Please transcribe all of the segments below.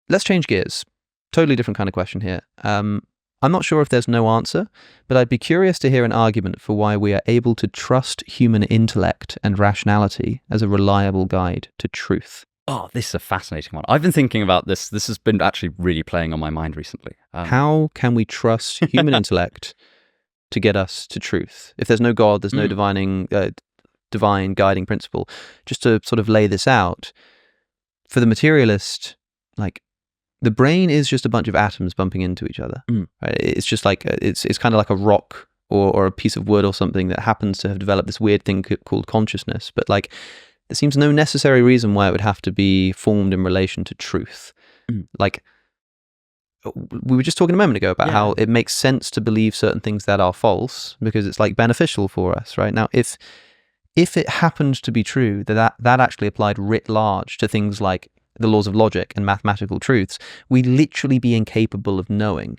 let's change gears. Totally different kind of question here. I'm not sure if there's no answer, but I'd be curious to hear an argument for why we are able to trust human intellect and rationality as a reliable guide to truth. Oh, this is a fascinating one. I've been thinking about this. This has been actually really playing on my mind recently. How can we trust human intellect to get us to truth? If there's no God, there's no divine guiding principle. Just to sort of lay this out, for the materialist, like, the brain is just a bunch of atoms bumping into each other. Right? It's just like, it's kind of like a rock or a piece of wood or something that happens to have developed this weird thing called consciousness. But like, there seems no necessary reason why it would have to be formed in relation to truth. Like, we were just talking a moment ago about how it makes sense to believe certain things that are false because it's like beneficial for us, right? Now, if it happened to be true that actually applied writ large to things like the laws of logic and mathematical truths, we'd literally be incapable of knowing.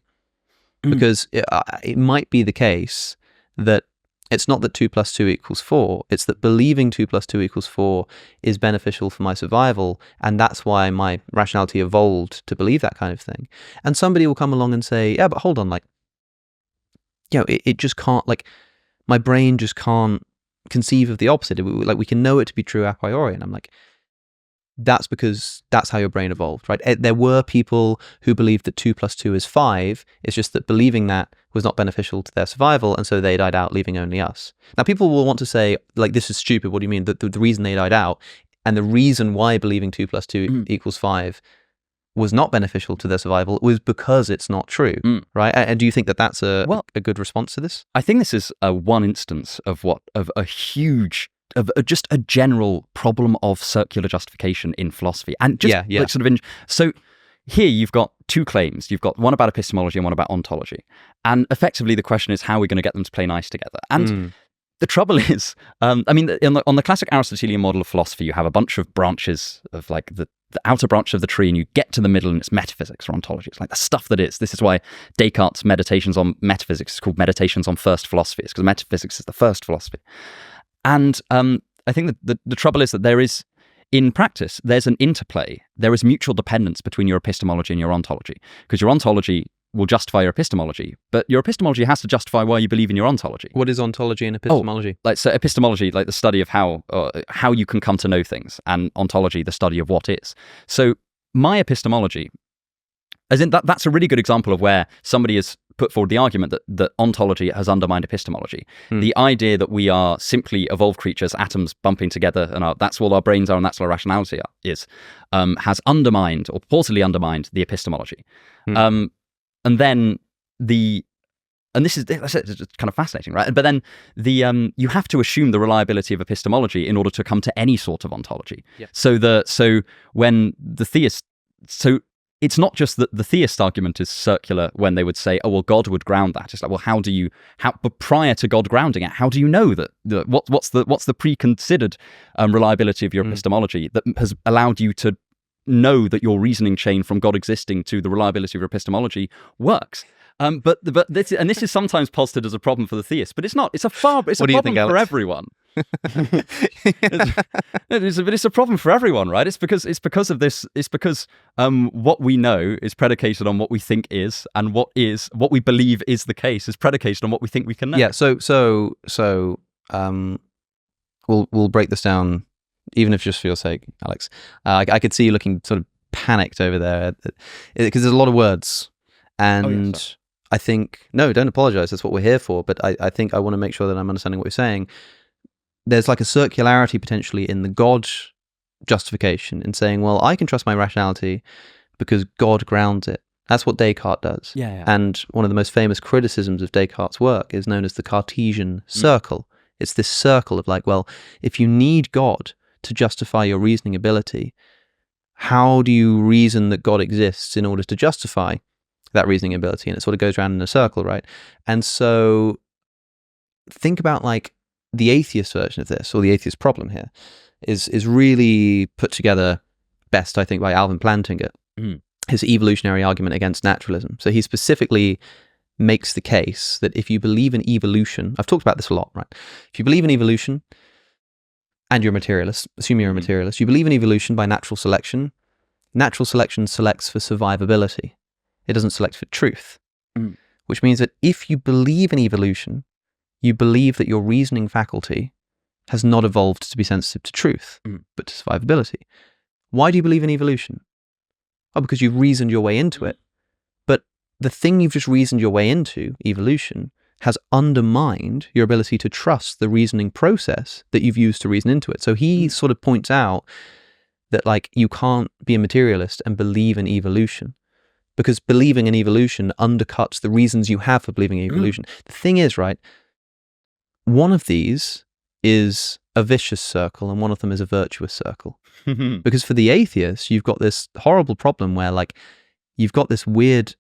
Because it might be the case that it's not that 2 + 2 = 4, it's that believing 2 + 2 = 4 is beneficial for my survival, and that's why my rationality evolved to believe that kind of thing. And somebody will come along and say, yeah, but hold on, like, you know, it just can't, like, my brain just can't conceive of the opposite. Like, we can know it to be true a priori. And I'm like, that's because that's how your brain evolved, right? There were people who believed that 2 + 2 = 5. It's just that believing that was not beneficial to their survival, and so they died out, leaving only us. Now, people will want to say, like, this is stupid. What do you mean? The reason they died out, and the reason why believing 2 + 2 = 5 was not beneficial to their survival was because it's not true, right? And do you think that that's a good response to this? I think this is one instance of a huge, of just a general problem of circular justification in philosophy, and just like sort of so. Here you've got two claims. You've got one about epistemology and one about ontology, and effectively the question is how are we going to get them to play nice together. And the trouble is, I mean, on the classic Aristotelian model of philosophy, you have a bunch of branches of like the outer branch of the tree, and you get to the middle, and it's metaphysics or ontology. It's like the stuff that is. This is why Descartes' Meditations on Metaphysics is called Meditations on First Philosophy. It's because metaphysics is the first philosophy. And I think that the trouble is that there is, in practice, there's an interplay. There is mutual dependence between your epistemology and your ontology, because your ontology will justify your epistemology, but your epistemology has to justify why you believe in your ontology. What is ontology and epistemology? So epistemology, like the study of how you can come to know things, and ontology, the study of what is. So my epistemology, as in that's a really good example of where somebody has put forward the argument that ontology has undermined epistemology. The idea that we are simply evolved creatures, atoms bumping together, and that's all our brains are, and that's all our rationality is, has undermined, or purportedly undermined, the epistemology. And then this is kind of fascinating, right? But then you have to assume the reliability of epistemology in order to come to any sort of ontology. Yeah. So when the theist, it's not just that the theist argument is circular when they would say, oh, well, God would ground that. It's like, well, but prior to God grounding it, how do you know what's the preconsidered reliability of your epistemology that has allowed you to know that your reasoning chain from God existing to the reliability of your epistemology works? But this is sometimes posited as a problem for the theist, but it's not. It's a problem for everyone. It's a problem for everyone, right? It's because of this. It's because what we know is predicated on what we think is, and what we believe is the case is predicated on what we think we can know. Yeah. So we'll break this down, even if just for your sake, Alex. I could see you looking sort of panicked over there because there's a lot of words, and I think, no, don't apologize. That's what we're here for. But I think I want to make sure that I'm understanding what you're saying. There's like a circularity potentially in the God justification in saying, well, I can trust my rationality because God grounds it. That's what Descartes does. Yeah. And one of the most famous criticisms of Descartes' work is known as the Cartesian circle. It's this circle of like, well, if you need God to justify your reasoning ability, how do you reason that God exists in order to justify that reasoning ability? And it sort of goes around in a circle, right? And so think about like the atheist version of this, or the atheist problem here, is really put together best, I think, by Alvin Plantinga, his evolutionary argument against naturalism. So he specifically makes the case that if you believe in evolution, I've talked about this a lot, right? If you believe in evolution and you're a materialist, assume you're a materialist, you believe in evolution by natural selection, natural selection selects for survivability. It doesn't select for truth, which means that if you believe in evolution, you believe that your reasoning faculty has not evolved to be sensitive to truth, but to survivability. Why do you believe in evolution? Oh, because you've reasoned your way into it. But the thing you've just reasoned your way into, evolution, has undermined your ability to trust the reasoning process that you've used to reason into it. So he sort of points out that, like, you can't be a materialist and believe in evolution, because believing in evolution undercuts the reasons you have for believing in evolution. The thing is, right, one of these is a vicious circle and one of them is a virtuous circle. Because for the atheists, you've got this horrible problem where, like, you've got this weird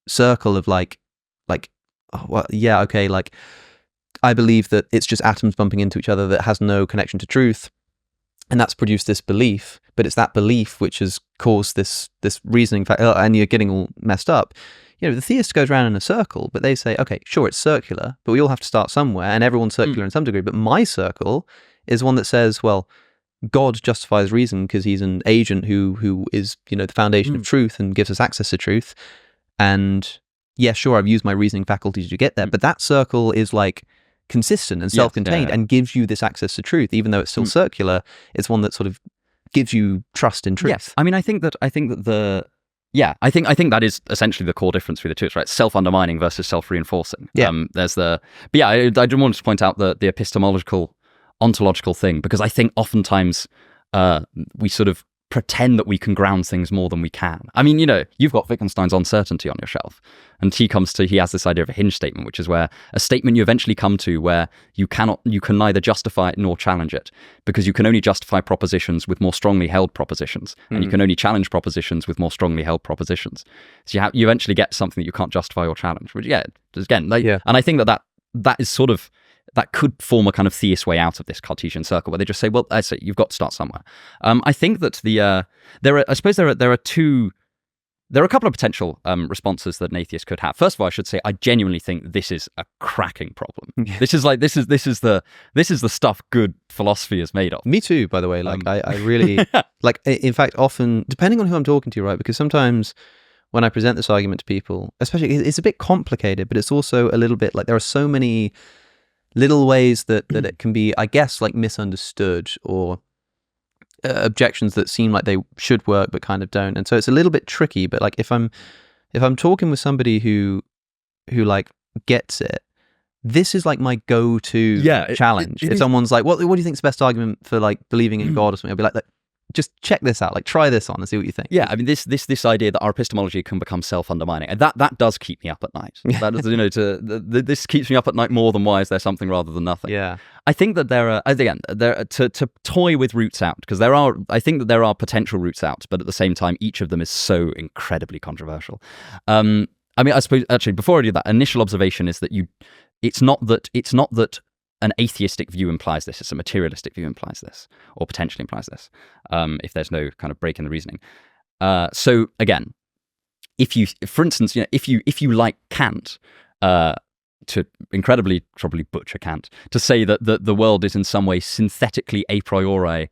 circle of like, oh, well, yeah, okay, like, I believe that it's just atoms bumping into each other that has no connection to truth, and that's produced this belief, but it's that belief which has caused this reasoning fact, and you're getting all messed up. You know, the theist goes around in a circle, but they say, okay, sure, it's circular, but we all have to start somewhere, and everyone's circular in some degree, but my circle is one that says, well, God justifies reason because he's an agent who is, you know, the foundation of truth and gives us access to truth, and yeah, sure, I've used my reasoning faculties to get there, but that circle is like consistent and self-contained and gives you this access to truth, even though it's still circular. It's one that sort of gives you trust in truth. Yes, I mean, I think that I think that is essentially the core difference between the two. It's right, self-undermining versus self-reinforcing. Yeah. I do want to point out the epistemological, ontological thing, because I think oftentimes we sort of pretend that we can ground things more than we can. I mean, you know, you've got Wittgenstein's Uncertainty on your shelf, and he has this idea of a hinge statement, which is where a statement you eventually come to where you can neither justify it nor challenge it, because you can only justify propositions with more strongly held propositions, and you can only challenge propositions with more strongly held propositions. So you eventually get something that you can't justify or challenge, which, and I think that is sort of, that could form a kind of theist way out of this Cartesian circle, where they just say, well, I say you've got to start somewhere. I think that there are a couple of potential responses that an atheist could have. First of all, I should say I genuinely think this is a cracking problem. This is the stuff good philosophy is made of. Me too, by the way. Like I really like. In fact, often, depending on who I'm talking to, right? Because sometimes when I present this argument to people, especially, it's a bit complicated, but it's also a little bit like there are so many little ways that it can be, I guess, like misunderstood, or objections that seem like they should work but kind of don't, and so it's a little bit tricky. But like if I'm talking with somebody who like gets it, this is like my go-to challenge. If someone's like, what do you think is the best argument for like believing in God or something, I'll be like, just check this out, like try this on and see what you think. Yeah, I mean, this idea that our epistemology can become self-undermining, and that does keep me up at night. That is, you know, this keeps me up at night more than why is there something rather than nothing. Yeah, I think that there are to toy with roots out, because I think that there are potential roots out, but at the same time, each of them is so incredibly controversial. I mean, I suppose actually before I do that, initial observation is that it's not that an atheistic view implies this, it's a materialistic view implies this, or potentially implies this, if there's no kind of break in the reasoning. So again, for instance, you know, if you like Kant, to incredibly probably butcher Kant, to say that the world is in some way synthetically a priori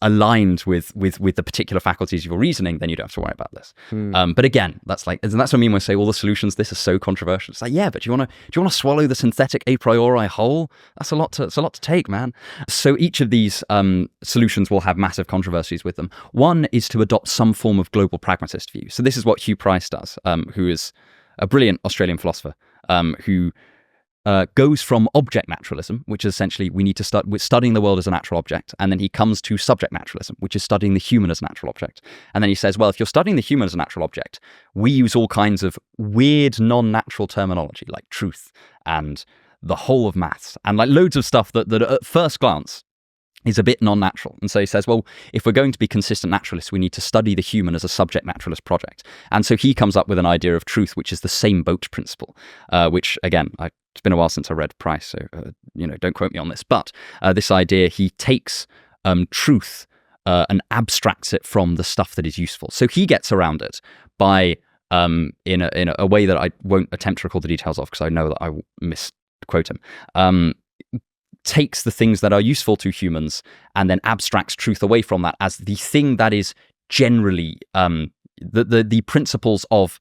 aligned with the particular faculties of your reasoning, then you don't have to worry about this. But again, that's what I mean when I say all the solutions, this is so controversial. It's like, yeah, but do you want to swallow the synthetic a priori whole? That's a lot to take, man. So each of these solutions will have massive controversies with them. One is to adopt some form of global pragmatist view. So this is what Hugh Price does, who is a brilliant Australian philosopher, who goes from object naturalism, which is essentially we're studying the world as a natural object, and then he comes to subject naturalism, which is studying the human as a natural object. And then he says, well, if you're studying the human as a natural object, we use all kinds of weird non-natural terminology like truth and the whole of maths and like loads of stuff that at first glance is a bit non-natural. And so he says, well, if we're going to be consistent naturalists, we need to study the human as a subject naturalist project. And so he comes up with an idea of truth, which is the same boat principle, which again, it's been a while since I read Price, so don't quote me on this. But this idea, he takes truth and abstracts it from the stuff that is useful. So he gets around it by in a way that I won't attempt to recall the details of, because I know that I will misquote him. Takes the things that are useful to humans and then abstracts truth away from that as the thing that is generally the principles of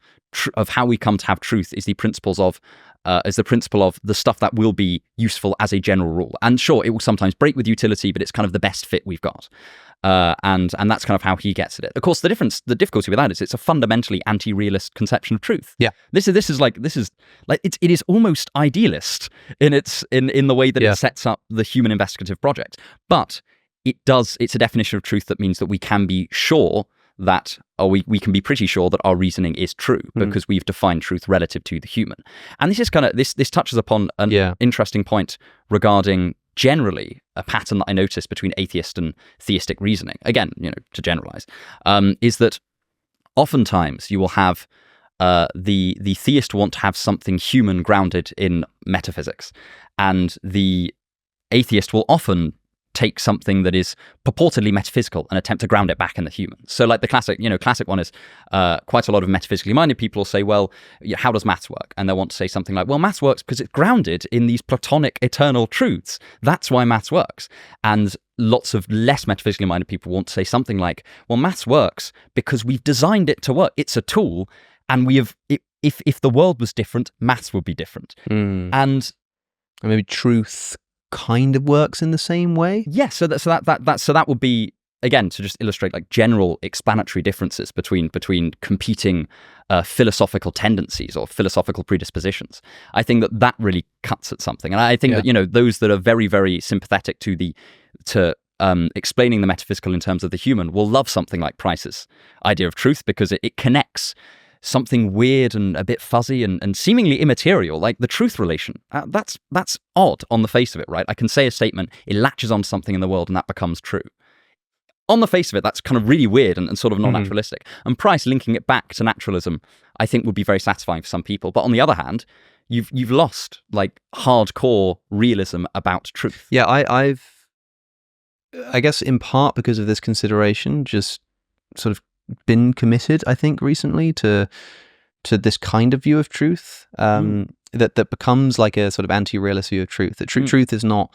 how we come to have truth is the principles of the principle of the stuff that will be useful as a general rule. And sure, it will sometimes break with utility, but it's kind of the best fit we've got. And that's kind of how he gets at it. Of course, the difficulty with that is it's a fundamentally anti-realist conception of truth. Yeah, this is like it is almost idealist in the way that it sets up the human investigative project. But it's a definition of truth that means that we can be sure that, or we can be pretty sure that our reasoning is true because we've defined truth relative to the human. And this is kind of this touches upon an interesting point regarding generally a pattern that I notice between atheist and theistic reasoning. Again, to generalize, is that oftentimes you will have the theist want to have something human grounded in metaphysics, and the atheist will often take something that is purportedly metaphysical and attempt to ground it back in the human. So like the classic one is quite a lot of metaphysically minded people will say, well, how does maths work? And they'll want to say something like, well, maths works because it's grounded in these Platonic eternal truths. That's why maths works. And lots of less metaphysically minded people want to say something like, well, maths works because we've designed it to work. It's a tool, and if the world was different, maths would be different. And maybe truth kind of works in the same way. Yes, so that would be, again, to just illustrate like general explanatory differences between competing philosophical tendencies or philosophical predispositions. I think that really cuts at something, and I think that those that are very, very sympathetic to explaining the metaphysical in terms of the human will love something like Price's idea of truth, because it connects something weird and a bit fuzzy and seemingly immaterial, like the truth relation. That's odd on the face of it, right? I can say a statement, it latches on something in the world, and that becomes true. On the face of it, that's kind of really weird and sort of non-naturalistic. And Price linking it back to naturalism, I think, would be very satisfying for some people. But on the other hand, you've lost like hardcore realism about truth. Yeah, I guess in part because of this consideration, just sort of been committed, I think, recently to this kind of view of truth, that becomes like a sort of anti-realist view of truth. That truth is not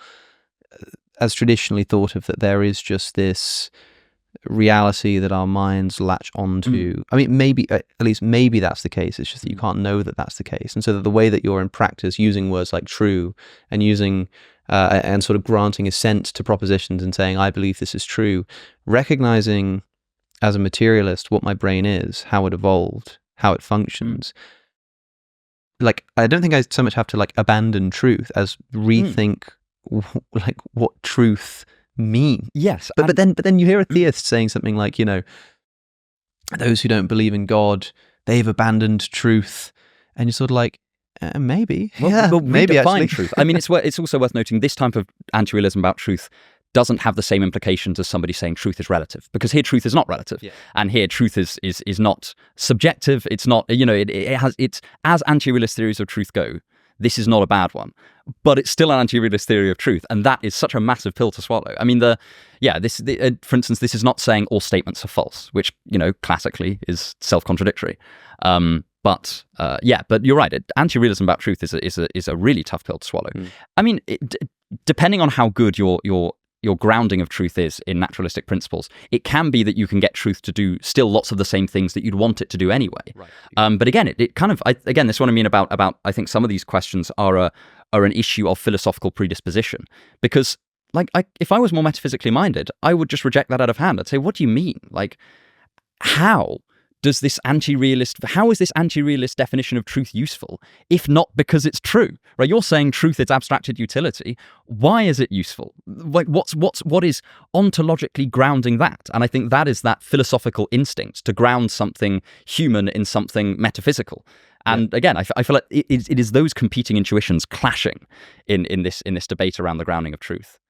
as traditionally thought of, that there is just this reality that our minds latch onto. I mean, maybe, at least maybe that's the case. It's just that you can't know that that's the case. And so that the way that you're in practice using words like true and using and sort of granting assent to propositions and saying, I believe this is true, recognizing as a materialist what my brain is, how it evolved, how it functions. Like, I don't think I so much have to like abandon truth as rethink like what truth means. Yes, but then you hear a theist saying something like, those who don't believe in God, they've abandoned truth, and you're sort of like, maybe, maybe redefine actually. Truth. I mean, it's also worth noting this type of anti-realism about truth doesn't have the same implications as somebody saying truth is relative, because here truth is not relative, and here truth is not subjective. It's not, it's as anti-realist theories of truth go, this is not a bad one, but it's still an anti-realist theory of truth, and that is such a massive pill to swallow. I mean, for instance, this is not saying all statements are false, which classically is self-contradictory. But you're right. Anti-realism about truth is a really tough pill to swallow. I mean, depending on how good your grounding of truth is in naturalistic principles, it can be that you can get truth to do still lots of the same things that you'd want it to do anyway. Right. But again, it kind of, again, this is what I mean about I think some of these questions are an issue of philosophical predisposition, because if I was more metaphysically minded, I would just reject that out of hand. I'd say, what do you mean? Like, how is this anti-realist definition of truth useful, if not because it's true? Right? You're saying truth is abstracted utility. Why is it useful? Like, what is ontologically grounding that? And I think that is that philosophical instinct to ground something human in something metaphysical. And again, I feel like it is those competing intuitions clashing in this debate around the grounding of truth.